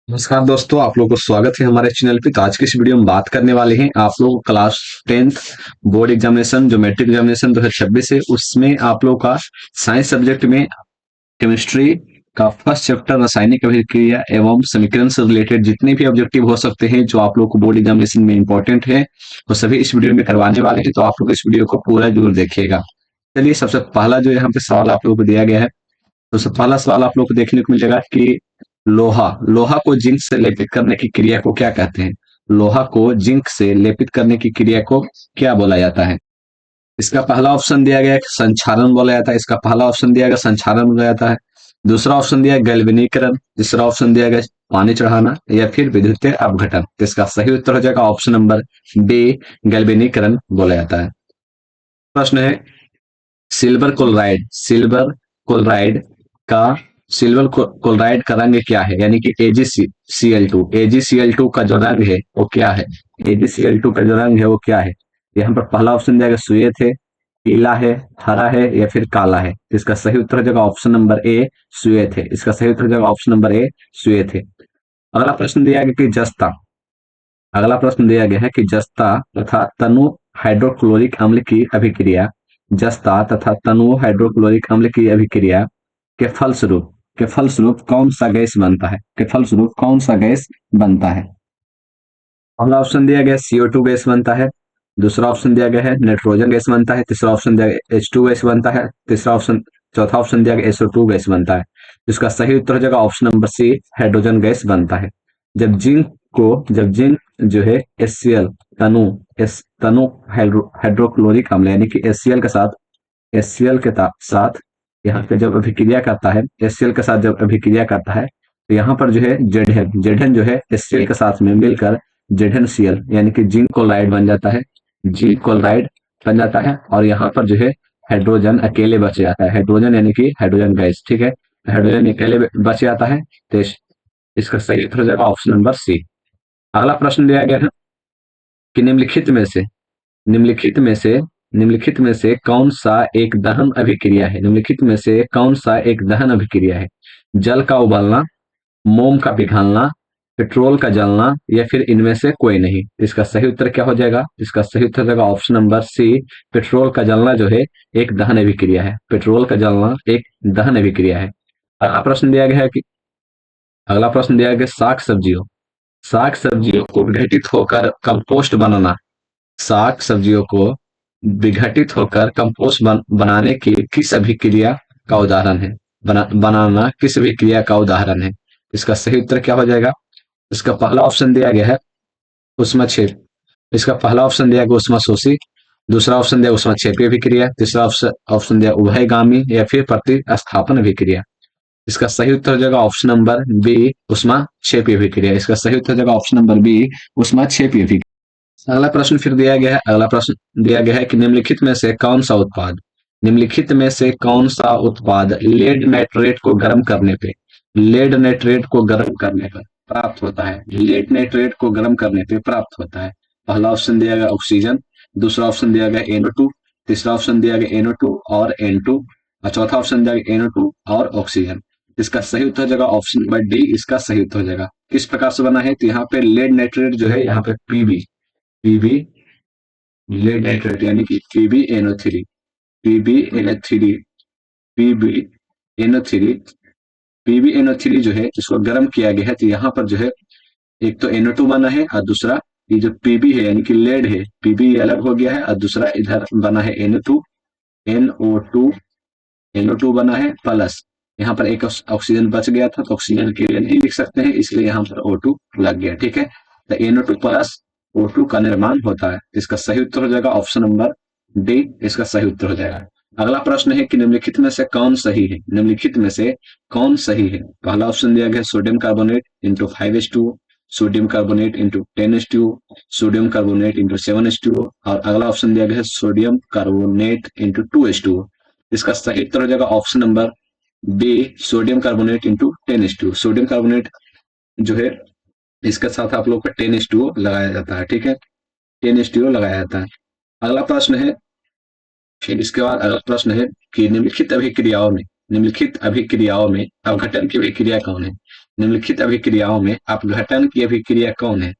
नमस्कार दोस्तों, आप लोगों को स्वागत है हमारे चैनल पे। तो आज की इस वीडियो में बात करने वाले हैं आप लोग क्लास 10th बोर्ड एग्जामिनेशन जो मैट्रिक एग्जामिनेशन 2026 है उसमें आप लोग का साइंस सब्जेक्ट में केमिस्ट्री का फर्स्ट चैप्टर रासायनिक अभिक्रिया एवं समीकरण से रिलेटेड जितने भी ऑब्जेक्टिव हो सकते हैं जो आप लोग को बोर्ड एग्जामिनेशन में इंपॉर्टेंट है वो सभी इस वीडियो में करवाने वाले हैं। तो आप लोग इस वीडियो को पूरा जरूर देखिएगा। चलिए, सबसे पहला जो यहाँ पे सवाल आप लोगों को दिया गया है, तो सबसे पहला सवाल आप लोग को देखने को मिलेगा कि लोहा लोहा को जिंक से लेपित करने की क्रिया को क्या कहते हैं। लोहा को जिंक से लेपित करने की क्रिया को क्या बोला जाता है। इसका पहला ऑप्शन दिया गया है संक्षारण बोला जाता है। इसका पहला ऑप्शन दिया गया संक्षारण बोला जाता है। दूसरा ऑप्शन दिया गैल्वेनीकरण। तीसरा ऑप्शन दिया गया पानी चढ़ाना या फिर विद्युतीय अपघटन। तो इसका सही उत्तर हो जाएगा ऑप्शन नंबर बी, गैल्वेनीकरण बोला जाता है। प्रश्न है सिल्वर क्लोराइड का क्लोराइड का रंग क्या है, यानी कि एजीसीएल टू का जो रंग है वो क्या है। एजीसीएल टू का जो रंग है वो क्या है। यहाँ पर पहला ऑप्शन दिया गया श्वेत है, पीला है, हरा है या फिर काला है। तो इसका सही उत्तर हो जाएगा ऑप्शन नंबर ए, श्वेत है। इसका सही उत्तर हो जाएगा ऑप्शन नंबर ए, श्वेत है। अगला प्रश्न दिया गया कि जस्ता अगला प्रश्न दिया गया है कि जस्ता तथा तनु हाइड्रोक्लोरिक अम्ल की अभिक्रिया जस्ता तथा तनु हाइड्रोक्लोरिक अम्ल की अभिक्रिया के फलस्वरूप कौन सा गैस बनता है। के फलस्वरूप कौन सा गैस बनता है। पहला ऑप्शन दिया गया CO2 गैस बनता है। दूसरा ऑप्शन दिया गया है नाइट्रोजन गैस बनता है। तीसरा ऑप्शन दिया गया H2 गैस बनता है। चौथा ऑप्शन दिया गया SO2 गैस बनता है। इसका सही उत्तर हो जाएगा option number C, hydrogen gas बनता है। जब जिंक जो है HCl तनु हाइड्रोक्लोरिक अम्ल यानी कि HCl के साथ साथ यहाँ पे जब अभिक्रिया करता है HCl के साथ जब अभिक्रिया करता है तो यहाँ पर जो है जेडन जो है HCl के साथ में मिलकर ZnCl यानी कि जिंक क्लोराइड बन जाता है। जिंक क्लोराइड बन जाता है और यहाँ पर जो है हाइड्रोजन अकेले बच जाता है। हाइड्रोजन यानी कि हाइड्रोजन गैस, ठीक है। हाइड्रोजन अकेले बच जाता है। तो इसका सही उत्तर हो जाएगा ऑप्शन नंबर सी। अगला प्रश्न दिया गया है कि निम्नलिखित में से कौन सा एक दहन अभिक्रिया है। निम्नलिखित में से कौन सा एक दहन अभिक्रिया है। जल का उबलना, मोम का पिघलना, पेट्रोल का जलना या फिर इनमें से कोई नहीं। इसका सही उत्तर क्या हो जाएगा। इसका सही उत्तर हो जाएगा ऑप्शन नंबर सी, पेट्रोल का जलना जो है एक दहन अभिक्रिया है। पेट्रोल का जलना एक दहन अभिक्रिया है। अगला प्रश्न दिया गया है कि अगला प्रश्न दिया गया साग सब्जियों को विघटित होकर कंपोस्ट बनाना। साग सब्जियों को विघटित होकर कंपोस्ट बनाने की किस अभिक्रिया का उदाहरण है। बनाना किस अभिक्रिया का उदाहरण है। इसका सही उत्तर क्या हो जाएगा। इसका पहला ऑप्शन दिया गया है उष्माक्षेप। इसका पहला ऑप्शन दिया गया उष्माशोषी। दूसरा ऑप्शन दिया उष्माक्षेपीय अभिक्रिया। तीसरा ऑप्शन दिया उभयगामी या फिर प्रतिस्थापन अभिक्रिया। इसका सही उत्तर हो जाएगा ऑप्शन नंबर बी, उष्माक्षेपीय अभिक्रिया। इसका सही उत्तर हो जाएगा ऑप्शन नंबर बी, उष्माक्षेपीय अभिक्रिया। अगला प्रश्न दिया गया है कि निम्नलिखित में से कौन सा उत्पाद लेड नाइट्रेट को गर्म करने पर प्राप्त होता है। लेड नाइट्रेट को गर्म करने पे प्राप्त होता है। पहला ऑप्शन दिया गया ऑक्सीजन। दूसरा ऑप्शन दिया गया NO2। तीसरा ऑप्शन दिया गया NO2 और N2 और चौथा ऑप्शन दिया गया NO2 और ऑक्सीजन। इसका सही उत्तर हो जाएगा ऑप्शन नंबर डी, इसका सही उत्तर हो जाएगा। किस प्रकार से बना है, तो यहाँ पे लेड नाइट्रेट जो है यहाँ पे पीबी लेड नाइट्रेट यानी कि पीबी एनओ थ्री पीबीएनओ3 जो है इसको गर्म किया गया है। तो यहाँ पर जो है एक तो NO2 बना है और दूसरा ये जो पीबी है यानी कि लेड है, पीबी अलग हो गया है और दूसरा इधर बना है NO2 NO2 बना है प्लस यहाँ पर एक ऑक्सीजन बच गया था तो ऑक्सीजन के लिए नहीं लिख सकते हैं, इसलिए यहाँ पर O2 लग गया, ठीक है। तो NO2 प्लस O2 का निर्माण होता है। इसका सही उत्तर हो जाएगा ऑप्शन नंबर डी, इसका सही उत्तर हो जाएगा। अगला प्रश्न है कि निम्नलिखित में से कौन सही है। पहला ऑप्शन दिया गया sodium carbonate into 5H2, sodium carbonate into 10H2, sodium carbonate into 7H2 और अगला ऑप्शन दिया गया है सोडियम कार्बोनेट इंटू 2H2। इसका सही उत्तर हो जाएगा option number B, sodium carbonate into 10H2। Sodium carbonate जो है इसके साथ आप लोग का 10H2O लगाया जाता है, ठीक है। 10H2O लगाया जाता है। अगला प्रश्न है फिर इसके बाद अगला प्रश्न है कि निम्नलिखित अभिक्रियाओं में अपघटन की अभिक्रिया कौन है। निम्नलिखित अभिक्रियाओं में अपघटन की अभिक्रिया कौन है?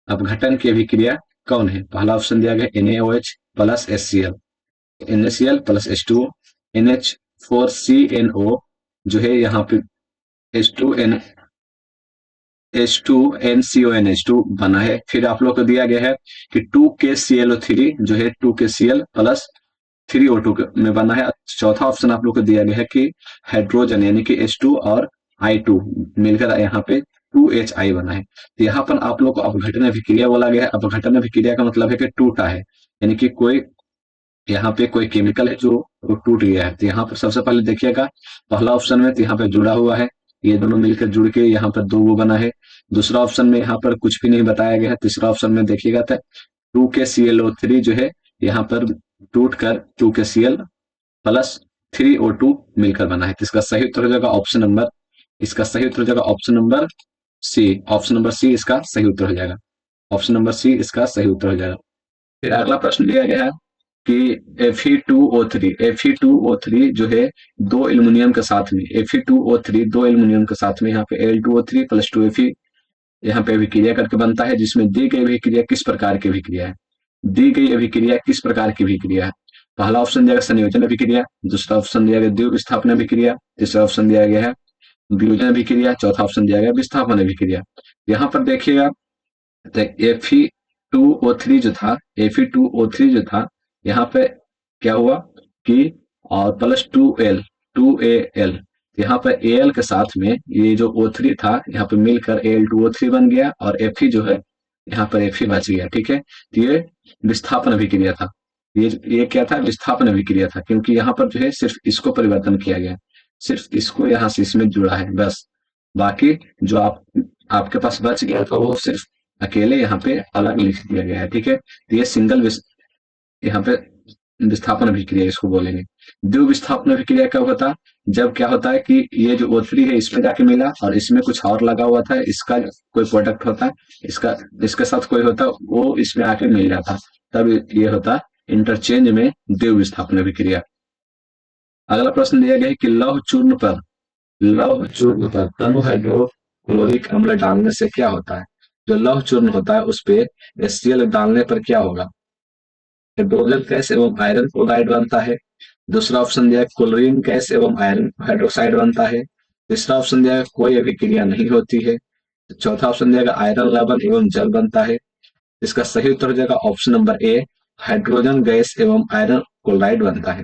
अपघटन की अभिक्रिया कौन है? पहला ऑप्शन दिया गया NaOH plus HCl, NaCl plus H2O, NH4CnO जो है यहाँ पे H2N H2NCONH2 बना है। फिर आप लोग को दिया गया है कि 2KClO3 जो है 2KCl प्लस 3O2 में बना है। चौथा ऑप्शन आप लोग को दिया गया है कि हाइड्रोजन यानी कि H2 और I2 मिलकर यहाँ पे 2HI बना है। तो यहाँ पर आप लोग को अपघटन अभिक्रिया बोला गया है। अपघटन अभिक्रिया का मतलब है कि टूटा है, यानी कि कोई यहाँ पे कोई केमिकल है जो टूट गया है। तो यहाँ पर सबसे पहले देखिएगा पहला ऑप्शन में तो यहाँ पे जुड़ा हुआ है, ये दोनों मिलकर जुड़ के यहाँ पर दो वो बना है। दूसरा ऑप्शन में यहाँ पर कुछ भी नहीं बताया गया है। तीसरा ऑप्शन में देखिएगा तो 2KClO3 जो है यहाँ पर टूट कर 2KCl प्लस 3O2 मिलकर बना है। तो इसका सही उत्तर हो जाएगा ऑप्शन नंबर, इसका सही उत्तर हो जाएगा option number C. Option number C इसका सही उत्तर हो जाएगा। ऑप्शन नंबर सी इसका सही उत्तर हो जाएगा। फिर अगला प्रश्न दिया गया है कि Fe2O3 जो है दो एल्यूमिनियम के साथ में Fe2O3 दो एल्यूमिनियम के साथ में यहाँ पे Al2O3 प्लस 2Fe यहाँ पे अभिक्रिया करके बनता है, जिसमें दी गई अभिक्रिया किस प्रकार की अभिक्रिया है? दी गई अभिक्रिया किस प्रकार की अभिक्रिया है? पहला ऑप्शन दिया गया संयोजन अभिक्रिया, दूसरा ऑप्शन दिया गया द्वितीय विस्थापन अभिक्रिया, तीसरा ऑप्शन दिया गया है वियोजन अभिक्रिया, चौथा ऑप्शन दिया गया विस्थापन अभिक्रिया। यहाँ पर देखिएगा Fe2O3 जो था Fe2O3 जो था यहाँ पे क्या हुआ कि और प्लस 2Al यहाँ पर Al के साथ में ये जो O3 था यहाँ पे मिलकर Al2O3 बन गया और Fe जो है यहाँ पर Fe बच गया। ठीक है, तो ये विस्थापन अभिक्रिया था। ये क्या था? विस्थापन अभिक्रिया था, क्योंकि यहाँ पर जो है सिर्फ इसको परिवर्तन किया गया, सिर्फ इसको यहाँ से इसमें जुड़ा है बस। बाकी जो आपके पास बच गया था वो सिर्फ अकेले यहाँ पे अलग लिख दिया गया है। ठीक है, तो ये सिंगल यहाँ पे विस्थापन अभिक्रिया इसको बोलेंगे। द्विविस्थापन अभिक्रिया कब होता? जब क्या होता है कि ये जो O3 है इसमें जाके मिला और इसमें कुछ और लगा हुआ था, इसका कोई प्रोडक्ट होता है, इसका इसके साथ कोई होता वो इसमें आके मिल जाता, तब ये होता इंटरचेंज में द्विविस्थापन अभिक्रिया। अगला प्रश्न दिया गया है कि लौह चूर्ण पर तनु हाइड्रोक्लोरिक अम्ल डालने से क्या होता है? जो लौह चूर्ण होता है उस पे HCl डालने पर क्या होगा? हाइड्रोजन गैस एवं आयरन क्लोराइड बनता है। दूसरा ऑप्शन दिया है क्लोरीन गैस एवं आयरन हाइड्रोक्साइड बनता है। तीसरा ऑप्शन दिया है कोई अभिक्रिया नहीं होती है। चौथा ऑप्शन दिया गया आयरन लवण एवं जल बनता है। इसका सही उत्तर हो जाएगा option number A, hydrogen gas एवं आयरन क्लोराइड बनता है।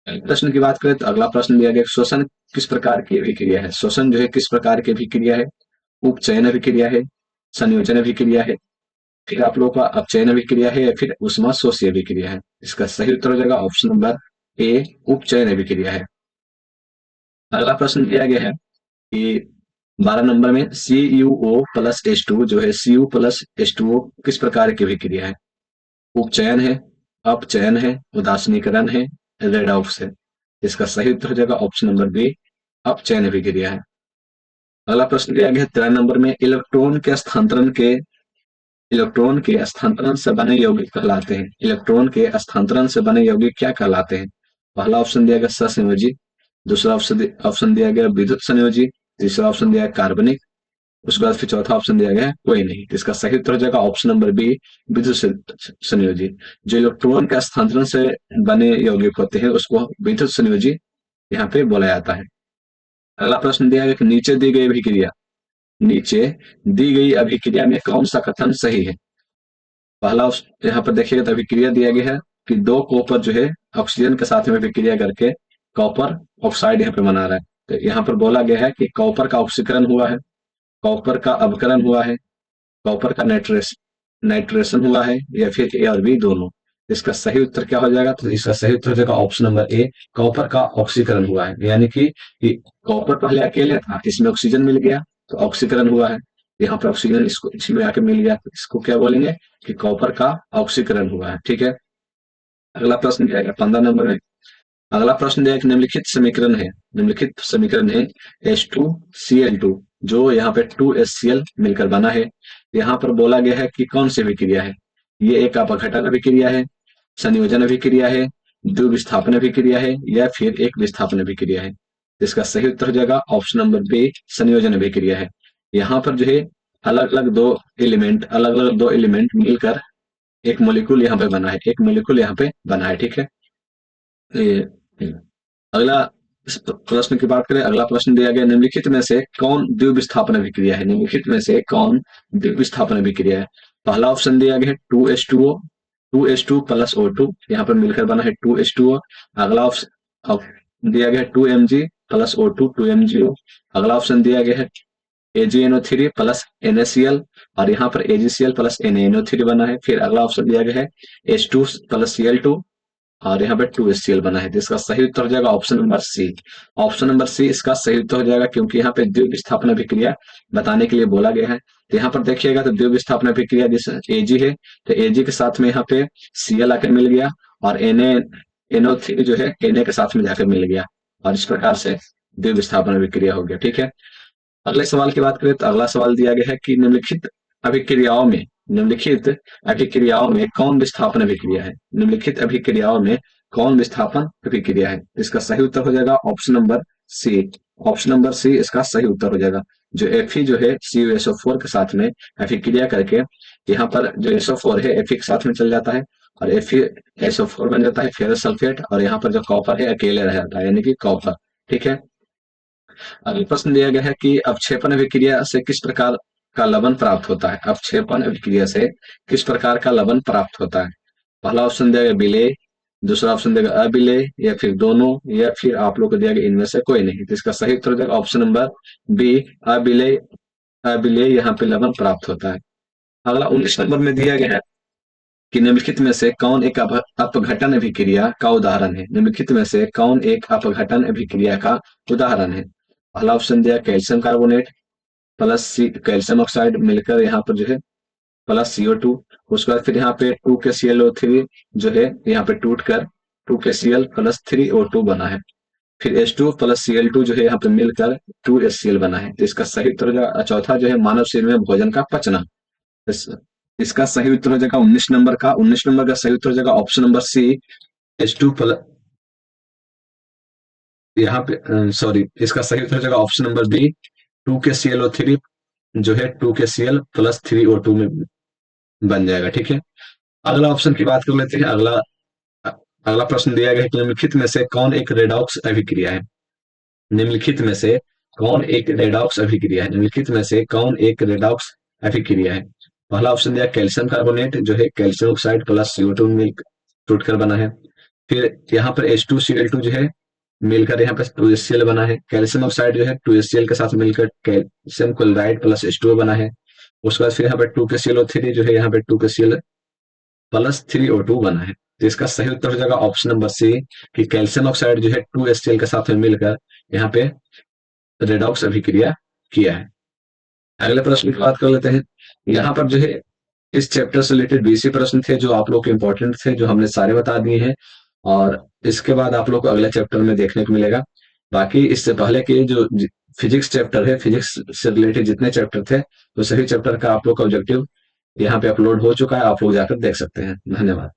प्रश्न की बात करें तो अगला प्रश्न दिया गया शोषण किस प्रकार की अभिक्रिया है? शोषण जो है किस प्रकार की अभिक्रिया है? उपचयन अभिक्रिया है, संयोजन अभिक्रिया है, फिर आप लोगों का अपचयन अभिक्रिया है या फिर उष्मा शोषी अभिक्रिया है? इसका सही उत्तर हो जाएगा ऑप्शन नंबर ए, उपचयन अभिक्रिया है। अगला प्रश्न दिया गया है कि 12 नंबर में CuO प्लस H2 जो है Cu प्लस H2O किस प्रकार की अभिक्रिया है? उपचयन है, अपचयन है, उदासीनीकरण है, रेडॉक्स है। इसका सही उत्तर हो जाएगा ऑप्शन नंबर बी, अपचयन अभिक्रिया है। अगला प्रश्न दिया गया है 13 नंबर में इलेक्ट्रॉन के स्थानांतरण से बने यौगिक कहलाते हैं। इलेक्ट्रॉन के स्थानांतरण से बने यौगिक क्या कहलाते हैं? पहला ऑप्शन दिया गया सहसंयोजी, दूसरा ऑप्शन दिया गया विद्युत संयोजी, तीसरा ऑप्शन दिया गया कार्बनिक, उसके बाद फिर चौथा ऑप्शन दिया गया कोई नहीं। इसका सही उत्तर हो जाएगा ऑप्शन नंबर बी, विद्युत संयोजी। जो इलेक्ट्रॉन के स्थानांतरण से बने यौगिक होते हैं उसको विद्युत संयोजी यहाँ पे बोला जाता है। अगला प्रश्न दिया गया कि नीचे दी गई अभिक्रिया में कौन सा कथन सही है? पहला यहाँ पर देखिएगा तो अभिक्रिया दिया गया है कि दो कॉपर जो है ऑक्सीजन के साथ में अभिक्रिया करके कॉपर ऑक्साइड यहाँ पे बना रहा है। तो यहाँ पर बोला गया है कि कॉपर का ऑक्सीकरण हुआ है, कॉपर का अवकरण हुआ है, कॉपर का नाइट्रेशन हुआ है, या फिर ए और बी दोनों। इसका सही उत्तर क्या हो जाएगा? तो इसका सही उत्तर हो जाएगा ऑप्शन नंबर ए, कॉपर का ऑक्सीकरण हुआ है, यानी कि कॉपर पहले अकेले था, इसमें ऑक्सीजन मिल गया तो ऑक्सीकरण हुआ है। यहाँ पर ऑक्सीजन इसको इसमें आके मिल गया, इसको क्या बोलेंगे कि कॉपर का ऑक्सीकरण हुआ है। ठीक है, अगला प्रश्न क्या है 15 नंबर में। अगला प्रश्न दिया निम्नलिखित समीकरण है H2Cl2 जो यहाँ पे 2HCl मिलकर बना है। यहाँ पर बोला गया है कि कौन सी अभिक्रिया है? ये एक अपघटन अभिक्रिया है, संयोजन अभिक्रिया है, द्विविस्थापन अभिक्रिया है, या फिर एक विस्थापन अभिक्रिया है? इसका सही उत्तर हो जाएगा ऑप्शन नंबर बी, संयोजन अभिक्रिया है। यहाँ पर जो है अलग अलग दो एलिमेंट मिलकर एक मॉलिक्यूल यहाँ पे बना है, एक मॉलिक्यूल यहाँ पे बना है, ठीक है। ये अगला प्रश्न की बात करें, अगला प्रश्न दिया गया, निम्नलिखित में से कौन द्विविस्थापन अभिक्रिया है? निम्नलिखित में से कौन द्विविस्थापन अभिक्रिया है? पहला ऑप्शन दिया गया है 2H2O, 2H2 प्लस O2, यहाँ पर मिलकर बना है 2H2O। अगला ऑप्शन दिया गया है 2Mg प्लस O2, 2MgO। अगला ऑप्शन दिया गया है AgNO3 प्लस NaCl, और यहाँ पर AgCl प्लस NaNO3 बना है। फिर अगला ऑप्शन दिया गया है H2 प्लस Cl2, और यहाँ पे 2HCl बना है। तो इसका सही उत्तर हो जाएगा option number C. Option number C इसका सही उत्तर हो जाएगा, क्योंकि यहाँ पे द्विविस्थापन अभिक्रिया बताने के लिए बोला गया है। तो यहाँ पर देखिएगा, तो द्विविस्थापन अभिक्रिया जैसे Ag है, तो Ag के साथ में यहाँ पे Cl आकर मिल गया, और NaNO3 जो है Na के साथ में जाकर मिल गया, और इस प्रकार से द्विविस्थापन अभिक्रिया हो गया, ठीक है। अगले सवाल की बात करें, तो अगला सवाल दिया गया है कि अभिक्रियाओं में निम्नलिखित अभिक्रियाओं में कौन विस्थापन अभिक्रिया है? निम्नलिखित अभिक्रियाओं में कौन विस्थापन अभिक्रिया है? इसका सही उत्तर हो जाएगा option number C. Option number C इसका सही उत्तर हो जाएगा। जो Fe जो है CuSO4 के साथ में अभिक्रिया करके यहाँ पर जो SO4 है Fe के साथ में चल जाता है, और FeSO4 बन जाता है फेरस सल्फेट, और यहाँ पर जो कॉपर है अकेले रह जाता है, यानी कि कॉपर, ठीक है। अगला प्रश्न दिया गया है कि अवक्षेपण अभिक्रिया से किस प्रकार का लवण प्राप्त होता है? अवक्षेपण अभिक्रिया से किस प्रकार का लवण प्राप्त होता है? पहला ऑप्शन दिया गया विलेय, दूसरा ऑप्शन देगा अविलेय, या फिर दोनों, या फिर आप लोग को दिया गया इनमें से कोई नहीं। तो इसका सही उत्तर हो जाएगा ऑप्शन नंबर बी, अविलेय। अविलेय यहाँ पे लवण प्राप्त होता है। अगला 19 नंबर में दिया गया है कि निम्नलिखित में से कौन एक अपघटन अभिक्रिया का उदाहरण है? निम्नलिखित में से कौन एक अपघटन अभिक्रिया का उदाहरण है? पहला ऑप्शन दिया calcium carbonate plus calcium oxide मिलकर यहाँ पर जो है प्लस CO2। उसके बाद फिर यहाँ पे 2KClO3 जो है यहाँ पे टूट कर 2KCl प्लस 3O2 बना है। फिर H2 प्लस Cl2 जो है यहाँ पे मिलकर 2HCl बना है। तो इसका सही उत्तर हो जाएगा चौथा जो है मानव शरीर में भोजन का पचना। इस, इसका सही उत्तर हो जाएगा 19 नंबर का। 19 नंबर का सही उत्तर हो जाएगा ऑप्शन नंबर सी, H2 प्लस, यहाँ पे सॉरी, इसका सही उत्तर हो जाएगा ऑप्शन नंबर बी, 2KClO3 जो है 2KCl प्लस 3O2 में बन जाएगा, ठीक है। अगला ऑप्शन की बात कर लेते हैं। अगला प्रश्न दिया गया है कि निम्नलिखित में से कौन एक रेडॉक्स अभिक्रिया है? निम्नलिखित में से कौन एक रेडॉक्स अभिक्रिया है? निम्नलिखित में से कौन एक रेडॉक्स अभिक्रिया है? पहला ऑप्शन दिया कैल्शियम कार्बोनेट जो है कैल्शियम ऑक्साइड प्लस CO2 मिल टूटकर बना है। फिर यहाँ पर H2Cl2 जो है मिलकर यहाँ पे 2HCl बना है। कैल्शियम ऑक्साइड जो है 2HCl के साथ मिलकर कैल्शियम क्लोराइड प्लस H2O बना है। उसके बाद फिर यहाँ पे 2KClO3 जो है यहाँ पे 2KCl प्लस 3O2 बना है। तो इसका सही उत्तर हो जाएगा ऑप्शन नंबर सी, कि कैल्शियम ऑक्साइड जो है 2HCl के साथ में मिलकर यहाँ पे रेडॉक्स अभिक्रिया किया है। अगले प्रश्न की बात कर लेते हैं। यहाँ पर जो है इस चैप्टर से रिलेटेड 20 प्रश्न थे जो आप लोग के इंपॉर्टेंट थे, जो हमने सारे बता दिए हैं, और इसके बाद आप लोग को अगले चैप्टर में देखने को मिलेगा। बाकी इससे पहले के जो फिजिक्स चैप्टर है, फिजिक्स से रिलेटेड जितने चैप्टर थे, तो सभी चैप्टर का आप लोग का ऑब्जेक्टिव यहाँ पे अपलोड हो चुका है, आप लोग जाकर देख सकते हैं। धन्यवाद।